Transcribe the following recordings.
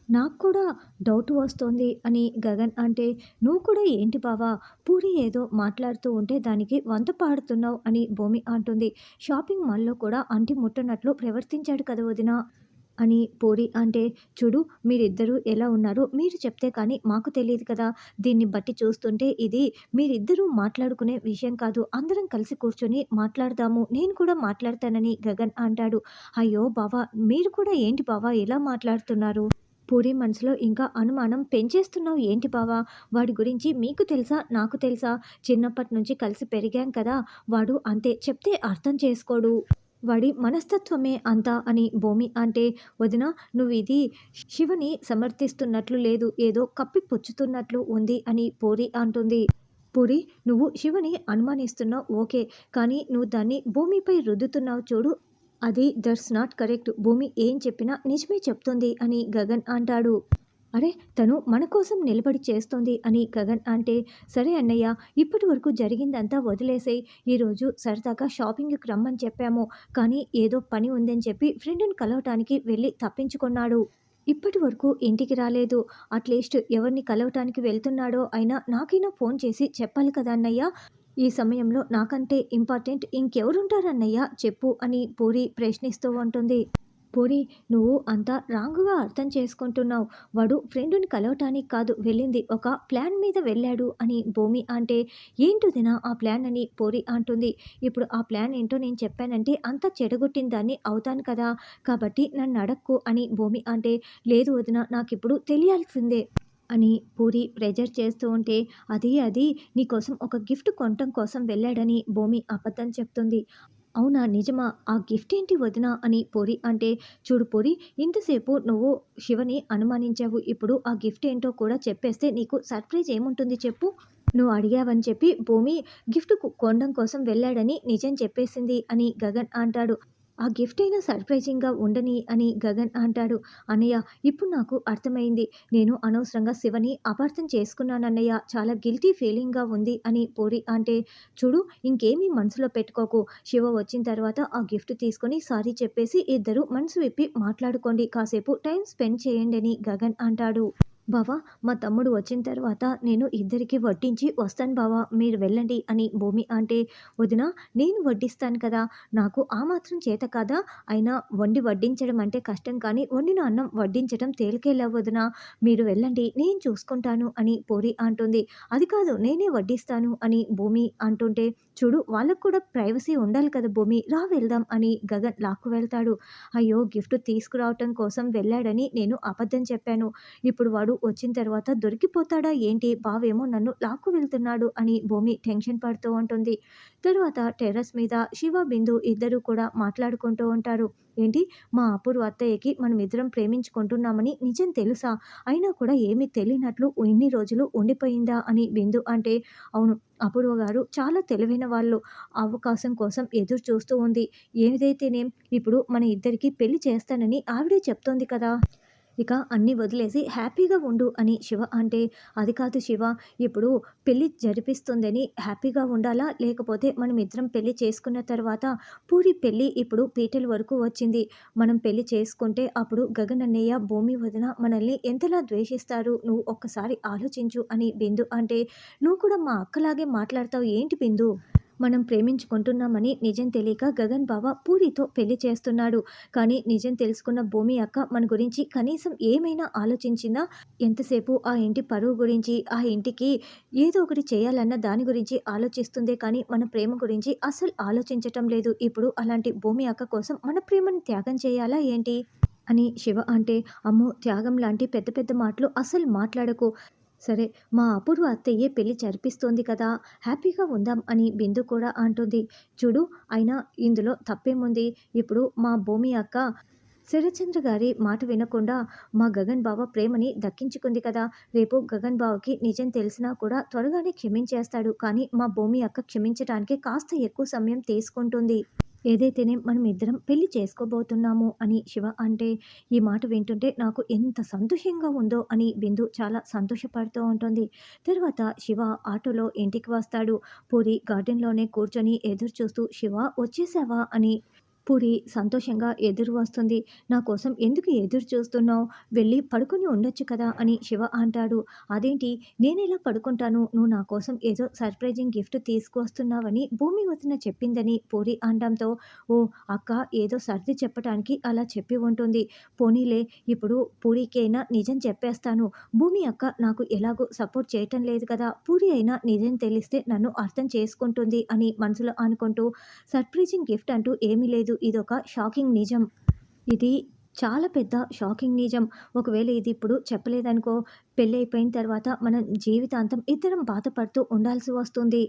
నాకు కూడా డౌట్ వస్తోంది అని గగన్ అంటే, "నువ్వు కూడా ఏంటి బావా పూరి ఏదో మాట్లాడుతూ ఉంటే దానికి వంత పాడుతున్నావు" అని భూమి అంటుంది. "షాపింగ్ మాల్‌లో కూడా అంటి ముట్టనట్లు ప్రవర్తించాడు కదా వదిన" అని పూరి అంటే, "చూడు మీరిద్దరూ ఎలా ఉన్నారో మీరు చెప్తే కానీ మాకు తెలీదు కదా! దీన్ని బట్టి చూస్తుంటే ఇది మీరిద్దరూ మాట్లాడుకునే విషయం కాదు. అందరం కలిసి కూర్చొని మాట్లాడదాము. నేను కూడా మాట్లాడతానని" గగన్ అంటాడు. "అయ్యో బావ మీరు కూడా ఏంటి బావ ఇలా మాట్లాడుతున్నారు?" పూరి మనసులో ఇంకా అనుమానం పెంచేస్తున్నావు ఏంటి బావా? వాడి గురించి మీకు తెలుసా? నాకు తెలుసా? చిన్నప్పటి నుంచి కలిసి పెరిగాం కదా! వాడు అంతే చెప్తే అర్థం చేసుకోడు. వాడి మనస్తత్వమే అంతా అని భూమి అంటే, "వదిన నువ్విది శివని సమర్థిస్తున్నట్లు లేదు. ఏదో కప్పిపుచ్చుతున్నట్లు ఉంది" అని పూరి అంటుంది. పూరి "నువ్వు శివని అనుమానిస్తున్నావు ఓకే. కానీ నువ్వు దాన్ని భూమిపై రుద్దుతున్నావు చూడు దట్స్ నాట్ కరెక్ట్. భూమి ఏం చెప్పినా నిజమే చెప్తుంది" అని గగన్ అంటాడు. అరే! తను మన కోసం నిలబడి చేస్తోంది అని గగన్ అంటే, "సరే అన్నయ్య ఇప్పటి వరకు జరిగిందంతా వదిలేసేయ్. ఈరోజు సరదాగా షాపింగ్‌కి రమ్మని చెప్పాము. కానీ ఏదో పని ఉందని చెప్పి ఫ్రెండ్‌ని కలవటానికి వెళ్ళి తప్పించుకున్నాడు. ఇప్పటి వరకు ఇంటికి రాలేదు. అట్‌లీస్ట్ ఎవరిని కలవటానికి వెళ్తున్నాడో అయినా నాకైనా ఫోన్ చేసి చెప్పాలి కదా అన్నయ్య. ఈ సమయంలో నాకంటే ఇంపార్టెంట్ ఇంకెవరుంటారన్నయ్య చెప్పు" అని పూరి ప్రశ్నిస్తూ ఉంటుంది. పూరి "నువ్వు అంతా రాంగ్‌గా అర్థం చేసుకుంటున్నావు. వాడు ఫ్రెండుని కలవటానికి కాదు వెళ్ళింది. ఒక ప్లాన్ మీద వెళ్ళాడు" అని భూమి అంటే, "ఏంటొదినా ఆ ప్లాన్" అని పూరి అంటుంది. "ఇప్పుడు ఆ ప్లాన్ ఏంటో నేను చెప్పానంటే అంతా చెడగొట్టిన దాన్ని అవుతాను కదా! కాబట్టి నన్నడక్కు" అని భూమి అంటే, "లేదు వదిన నాకిప్పుడు తెలియాల్సిందే" అని పూరి ప్రెజర్ చేస్తూ ఉంటే, అది నీకోసం ఒక గిఫ్ట్ కొనటం కోసం వెళ్ళాడని భూమి అబద్ధం చెప్తుంది. అవునా? నిజమా? ఆ గిఫ్ట్ ఏంటి వదినా? అని పూరి అంటే, చూడు పూరి ఇంతసేపు నువ్వు శివని అనుమానించావు. ఇప్పుడు ఆ గిఫ్ట్ ఏంటో కూడా చెప్పేస్తే నీకు సర్ప్రైజ్ ఏముంటుంది చెప్పు? నువ్వు అడిగావని చెప్పి భూమి గిఫ్ట్ కొనడం కోసం వెళ్ళాడని నిజం చెప్పేసింది అని గగన్ అంటాడు. ఆ గిఫ్ట్ అయినా సర్ప్రైజింగ్‌గా ఉండని అని గగన్ అంటాడు. "అన్నయ్య ఇప్పుడు నాకు అర్థమైంది. నేను అనవసరంగా శివని అపార్థం చేసుకున్నానన్నయ్య. చాలా గిల్టీ ఫీలింగ్‌గా ఉంది" అని పూరి అంటే, "చూడు ఇంకేమీ మనసులో పెట్టుకోకు. శివ వచ్చిన తర్వాత ఆ గిఫ్ట్ తీసుకొని సారీ చెప్పేసి ఇద్దరు మనసు విప్పి మాట్లాడుకోండి. కాసేపు టైం స్పెండ్ చేయండి" అని గగన్ అంటాడు. "బావ మా తమ్ముడు వచ్చిన తర్వాత నేను ఇద్దరికీ వడ్డించి వస్తాను బావ మీరు వెళ్ళండి" అని భూమి అంటే, "వదిన నేను వడ్డిస్తాను కదా! నాకు ఆ మాత్రం చేత కాదా? అయినా వండి వడ్డించడం అంటే కష్టం కానీ వండిన అన్నం వడ్డించటం తేలికేలా వదిన. మీరు వెళ్ళండి నేను చూసుకుంటాను" అని పూరి అంటుంది. "అది కాదు నేనే వడ్డిస్తాను" అని భూమి అంటుంటే, "చూడు వాళ్ళకి కూడా ప్రైవసీ ఉండాలి కదా భూమి రా వెళ్దాం" అని గగన్ లాక్కు వెళ్తాడు. "అయ్యో! గిఫ్ట్ తీసుకురావటం కోసం వెళ్ళాడని నేను అబద్ధం చెప్పాను. ఇప్పుడు వాడు వచ్చిన తర్వాత దొరికిపోతాడా ఏంటి? బావేమో నన్ను లాక్కు వెళ్తున్నాడు" అని భూమి టెన్షన్ పడుతూ ఉంటుంది. తరువాత టెర్రస్ మీద శివ, బిందు ఇద్దరూ కూడా మాట్లాడుకుంటూ ఉంటారు. "ఏంటి మా అపూర్వ అత్తయ్యకి మనమిద్దరం ప్రేమించుకుంటున్నామని నిజం తెలుసా? అయినా కూడా ఏమీ తెలియనట్లు ఇన్ని రోజులు ఉండిపోయిందా?" అని బిందు అంటే, "అవును. అపూర్వ గారు చాలా తెలివైన వాళ్ళు. అవకాశం కోసం ఎదురు చూస్తూ ఉంది. ఏదైతేనేం ఇప్పుడు మన ఇద్దరికీ పెళ్లి చేస్తానని ఆవిడే చెప్తోంది కదా! ఇక అన్నీ వదిలేసి హ్యాపీగా ఉండు" అని శివ అంటే, "అది కాదు శివ ఇప్పుడు పెళ్లి జరిపిస్తుందని హ్యాపీగా ఉండాలా? లేకపోతే మనమిద్దరం పెళ్లి చేసుకున్న తర్వాత పూరి పెళ్లి ఇప్పుడు పీటల వరకు వచ్చింది. మనం పెళ్లి చేసుకుంటే అప్పుడు గగన్ అన్నయ్య, భూమి వదిన మనల్ని ఎంతలా ద్వేషిస్తారు. నువ్వు ఒక్కసారి ఆలోచించు" అని బిందు అంటే, "నువ్వు కూడా మా అక్కలాగే మాట్లాడతావు ఏంటి బిందు? మనం ప్రేమించుకుంటున్నామని నిజం తెలియక గగన్ బావ పూరితో పెళ్లి చేస్తున్నాడు. కానీ నిజం తెలుసుకున్న భూమి అక్క మన గురించి కనీసం ఏమైనా ఆలోచించిందా? ఎంతసేపు ఆ ఇంటి పరువు గురించి, ఆ ఇంటికి ఏదో ఒకటి చేయాలన్న దాని గురించి ఆలోచిస్తుందే కానీ మన ప్రేమ గురించి అస్సలు ఆలోచించటం లేదు. ఇప్పుడు అలాంటి భూమి అక్క కోసం మన ప్రేమను త్యాగం చేయాలా ఏంటి?" అని శివ అంటే, "అమ్మో! త్యాగం లాంటి పెద్ద పెద్ద మాటలు అస్సలు మాట్లాడకు. సరే మా అపూర్వ అత్తయ్యే పెళ్లి జరిపిస్తోంది కదా! హ్యాపీగా ఉందాం" అని బిందు కూడా అంటుంది. "చూడు అయినా ఇందులో తప్పేముంది? ఇప్పుడు మా భూమి అక్క శరత్చంద్ర గారి మాట వినకుండా మా గగన్ బావ ప్రేమని దక్కించుకుంది కదా! రేపు గగన్ బావకి నిజం తెలిసినా కూడా త్వరగానే క్షమించేస్తాడు. కానీ మా భూమి అక్క క్షమించటానికి కాస్త ఎక్కువ సమయం తీసుకుంటుంది. ఏదైతేనేం మనం ఇద్దరం పెళ్లి చేసుకోబోతున్నాము" అని శివ అంటే, ఈ మాట వింటుంటే నాకు ఎంత సంతోషంగా ఉందో అని బిందు చాలా సంతోషపడుతూ ఉంటుంది. తర్వాత శివ ఆటోలో ఇంటికి వస్తాడు. పూరి గార్డెన్‌లోనే కూర్చొని ఎదురు చూస్తూ "శివ వచ్చేసావా?" అని పూరి సంతోషంగా ఎదురు వస్తుంది. "నా కోసం ఎందుకు ఎదురు చూస్తున్నావు? వెళ్ళి పడుకొని ఉండొచ్చు కదా!" అని శివ అంటాడు. "అదేంటి నేనెలా పడుకుంటాను? నువ్వు నా కోసం ఏదో సర్ప్రైజింగ్ గిఫ్ట్ తీసుకువస్తున్నావని భూమి వదిన చెప్పిందని" పూరి అనడంతో, "ఓహ్! అక్క ఏదో సర్ది చెప్పటానికి అలా చెప్పి ఉంటుంది. పోనీలే ఇప్పుడు పూరికి అయినా నిజం చెప్పేస్తాను. భూమి అక్క నాకు ఎలాగో సపోర్ట్ చేయటం లేదు కదా! పూరి అయినా నిజం తెలిస్తే నన్ను అర్థం చేసుకుంటుంది" అని మనసులో అనుకుంటూ, సర్ప్రైజింగ్ గిఫ్ట్ అంటూ ఏమీ లేదు. ఇదొక షాకింగ్ నిజం. ఇది చాలా పెద్ద షాకింగ్ నిజం. ఒకవేళ ఇది ఇప్పుడు చెప్పలేదనుకో, పెళ్లయిపోయిన తర్వాత మనం జీవితాంతం ఇద్దరం బాధపడుతూ ఉండాల్సి వస్తుంది.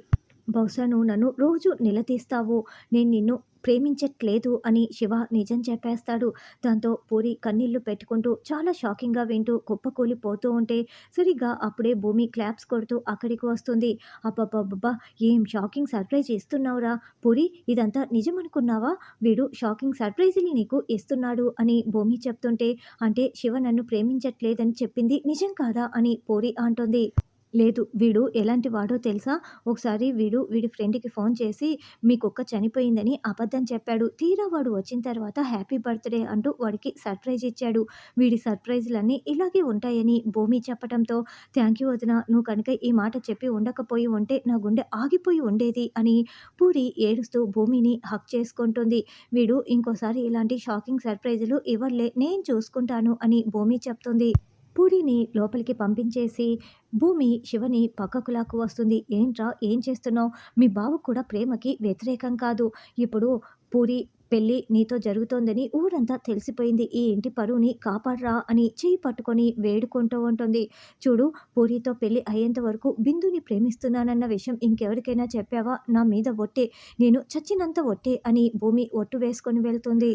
బహుశా నువ్వు నన్ను రోజు నిలదీస్తావు. నేను నిన్ను ప్రేమించట్లేదు అని శివ నిజం చెప్పేస్తాడు. దాంతో పూరి కన్నీళ్లు పెట్టుకుంటూ చాలా షాకింగ్‌గా వింటూ కుప్పకూలిపోతూ ఉంటే, సరిగ్గా అప్పుడే భూమి క్లాప్స్ కొడుతూ అక్కడికి వస్తుంది. "అబ్బబ్బబ్బబ్బా! ఏం షాకింగ్ సర్ప్రైజ్ ఇస్తున్నావురా! పూరి ఇదంతా నిజమనుకున్నావా? వీడు షాకింగ్ సర్ప్రైజులు నీకు ఇస్తున్నాడు" అని భూమి చెప్తుంటే, "అంటే శివ నన్ను ప్రేమించట్లేదని చెప్పింది నిజం కాదా?" అని పూరి అంటుంది. లేదు. వీడు ఎలాంటి వాడో తెలుసా? ఒకసారి వీడి ఫ్రెండ్‌కి ఫోన్ చేసి మీ కుక్క చనిపోయిందని అబద్ధం చెప్పాడు. తీరా వాడు వచ్చిన తర్వాత హ్యాపీ బర్త్‌డే అంటూ వాడికి సర్ప్రైజ్ ఇచ్చాడు. వీడి సర్ప్రైజ్‌లన్నీ ఇలాగే ఉంటాయని భూమి చెప్పటంతో, థాంక్ యూ వదిన. నువ్వు కనుక ఈ మాట చెప్పి ఉండకపోయి ఉంటే నా గుండె ఆగిపోయి ఉండేది అని పూరి ఏడుస్తూ భూమిని హగ్ చేసుకుంటుంది. వీడు ఇంకోసారి ఇలాంటి షాకింగ్ సర్ప్రైజులు ఇవ్వడులే నేను చూసుకుంటాను అని భూమి చెప్తుంది. పూరిని లోపలికి పంపించేసి భూమి శివని పక్కకు లాక్కు వస్తుంది. "ఏంట్రా ఏం చేస్తున్నావు? మీ బావ కూడా ప్రేమకి వ్యతిరేకం కాదు. ఇప్పుడు పూరి పెళ్లి నీతో జరుగుతోందని ఊరంతా తెలిసిపోయింది. ఈ ఇంటి పరువుని కాపాడరా" అని చెయ్యి పట్టుకొని వేడుకుంటూ ఉంటుంది. "చూడు పూరితో పెళ్లి అయ్యేంత వరకు బిందుని ప్రేమిస్తున్నానన్న విషయం ఇంకెవరికైనా చెప్పావా? నా మీద ఒట్టే. నేను చచ్చినంత ఒట్టే" అని భూమి ఒట్టు వేసుకొని వెళ్తుంది.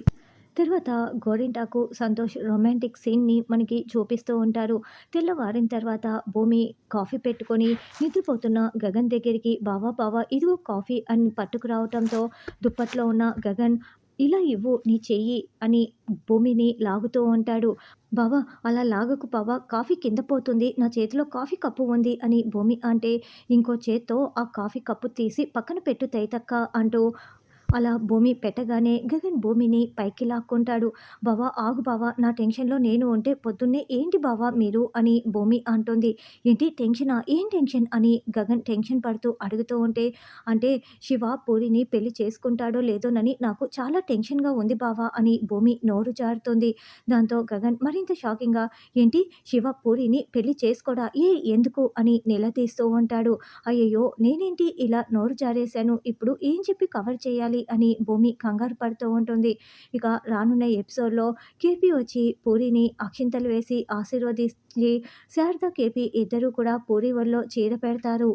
తర్వాత గోరింటాకు, సంతోష్ రొమాంటిక్ సీన్‌ని మనకి చూపిస్తూ ఉంటారు. తెల్లవారిన తర్వాత భూమి కాఫీ పెట్టుకొని నిద్రపోతున్న గగన్ దగ్గరికి "బావ బావ ఇదిగో కాఫీ" అని పట్టుకురావటంతో దుప్పట్లో ఉన్న గగన్ "ఇలా ఇవ్వు నీ చెయ్యి" అని భూమిని లాగుతూ ఉంటాడు. "బావ అలా లాగకు బావ కాఫీ కింద పోతుంది. నా చేతిలో కాఫీ కప్పు ఉంది" అని భూమి అంటే, "ఇంకో చేత్తో ఆ కాఫీ కప్పు తీసి పక్కన పెట్టు తైతక్క" అంటూ అలా భూమి పెట్టగానే గగన్ భూమిని పైకి లాక్కుంటాడు. "బావ ఆగు బావ నా టెన్షన్‌లో నేను ఉంటే పొద్దున్నే ఏంటి బావ మీరు" అని భూమి అంటుంది. "ఏంటి టెన్షనా? ఏం టెన్షన్?" అని గగన్ టెన్షన్ పడుతూ అడుగుతూ ఉంటే, "అంటే శివ పూరిని పెళ్లి చేసుకుంటాడో లేదోనని నాకు చాలా టెన్షన్‌గా ఉంది బావ" అని భూమి నోరు జారుతుంది. దాంతో గగన్ మరింత షాకింగ్‌గా "ఏంటి శివ పూరిని పెళ్లి చేసుకోడా? ఎందుకు?" అని నిలదీస్తూ ఉంటాడు. "అయ్యయ్యో! నేనేంటి ఇలా నోరు జారేశాను. ఇప్పుడు ఏం చెప్పి కవర్ చేయాలి?" అని భూమి కంగారు పడుతూ ఉంటుంది. ఇక రానున్న ఎపిసోడ్‌లో కేపీ వచ్చి పూరిని అక్షింతలు వేసి ఆశీర్వదించి శారద, కేపీ ఇద్దరూ కూడా పూరి ఒడిలో చీర పెడతారు.